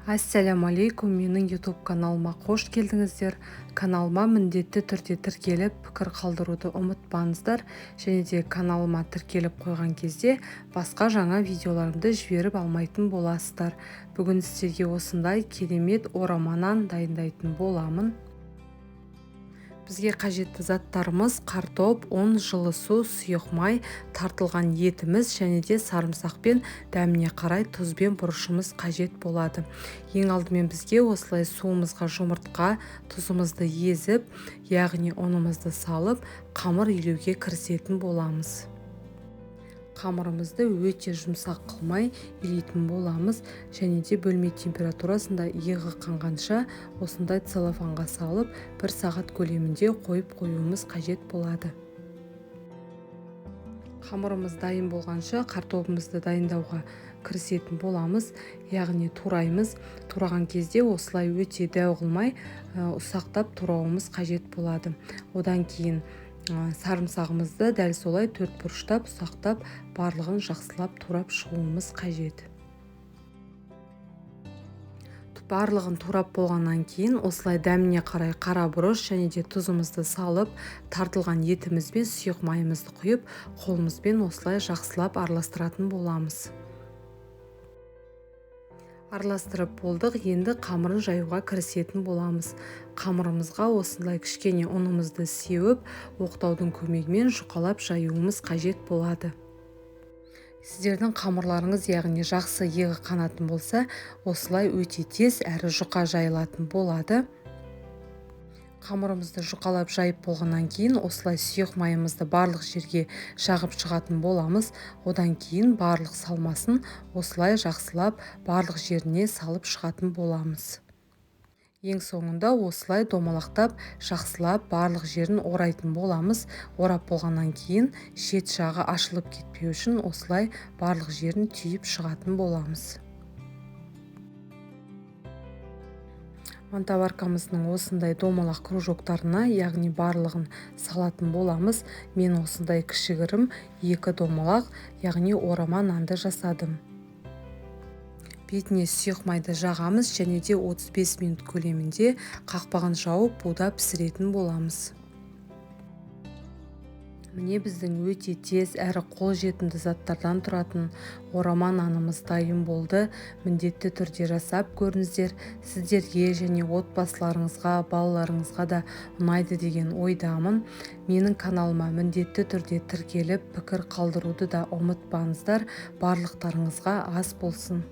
Ассаляму алейкум, менің YouTube каналыма қош келдіңіздер. Каналыма міндетті түрде тіркеліп, пікір қалдыруды ұмытпаңыздар. Және де каналыма тіркеліп қойған кезде басқа жаңа видеоларымды жіберіп алмайтын боласыздар. Бүгін сіздерге осындай керемет ораманан дайындайтын боламын. Бізге қажетті заттарымыз картоп, ұн, жылы су, сұйық май, тартылған етіміз және де сарымсақпен дәміне қарай тұзбен бұрышымыз қажет болады. Ең алдымен бізге осылай суымызға жұмыртқа, тұзымызды езіп, яғни ұнымызды салып, қамыр илеуге кірісетін боламыз. Қамырымызды өте жұмсақ қылмай илейтін боламыз, және де бөлме температурасында иығы қанғанша осындай целлофанға салып 1 сағат көлемінде қойып қоюымыз қажет болады. Қамырымыз дайын болғанша картопымызды дайындауға кірісетін боламыз, яғни тураймыз. Тураған кезде осылай өте дәу қылмай ұсақтап турауымыз қажет болады. Одан кейін сарымсағымызды дәл солай 4 бұрыштап ұсақтап барлығын жақсылап турап шығуымыз қажет. Барлығын турап болғаннан кейін осылай дәміне қарай қара бұрыш және де тұзымызды салып, тартылған етіміз бен сұйық майымызды құйып, қолымызбен осылай жақсылап араластыратын боламыз. Араластырып болдық, енді қамырын жаюға кірісетін боламыз. Қамырымызға осындай кішкене ұнымызды сеуіп, оқтаудың көмегімен жұқалап жаюымыз қажет болады. Сіздердің қамырларыңыз яғни жақсы иығы қанатын болса, осылай өте тез әрі жұқа жайылатын болады. Қамырымызды жұқалап жайып болғаннан кейін осылай сұйық майымызды барлық жерге жағып шығатын боламыз. Одан кейін барлық салмасын осылай жақсылап барлық жеріне салып шығатын боламыз. Ең соңында осылай домалақтап жақсылап барлық жерін орайтын боламыз. Орап болғаннан кейін шет жағы ашылып кетпеу үшін осылай барлық жерін түйіп шығатын боламыз. Мантаваркамыздың осындай домалақ кружоктарына, яғни барлығын салатын боламыз. Мен осындай кішігірім 2 домалақ, яғни орама нанды жасадым. Бетіне сұйық майды жағамыз және де 35 минут көлемінде қақпағын жауып буда пісіретін боламыз. Міне біздің өте тез әрі қолжетімді заттардан тұратын орама нанымыз дайын болды. Міндетті түрде жасап көріңіздер. Сіздерге және отбасыларыңызға, балаларыңызға да ұнайды деген ойдамын. Менің каналыма міндетті түрде тіркеліп, пікір қалдыруды да ұмытпаңыздар. Барлықтарыңызға ас болсын.